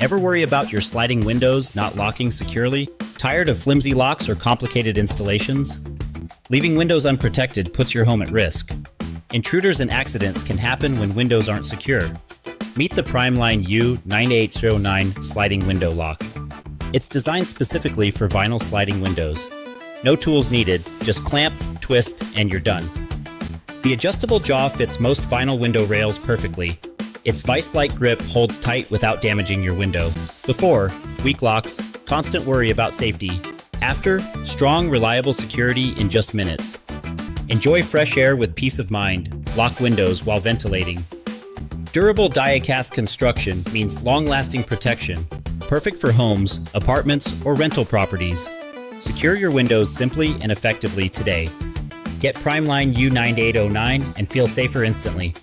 Ever worry about your sliding windows not locking securely? Tired of flimsy locks or complicated installations? Leaving windows unprotected puts your home at risk. Intruders and accidents can happen when windows aren't secure. Meet the Primeline U9809 sliding window lock. It's designed specifically for vinyl sliding windows. No tools needed, just clamp, twist, and you're done. The adjustable jaw fits most vinyl window rails perfectly. Its vice-like grip holds tight without damaging your window. Before, weak locks, constant worry about safety. After, strong, reliable security in just minutes. Enjoy fresh air with peace of mind. Lock windows while ventilating. Durable die-cast construction means long-lasting protection. Perfect for homes, apartments, or rental properties. Secure your windows simply and effectively today. Get Primeline U9809 and feel safer instantly.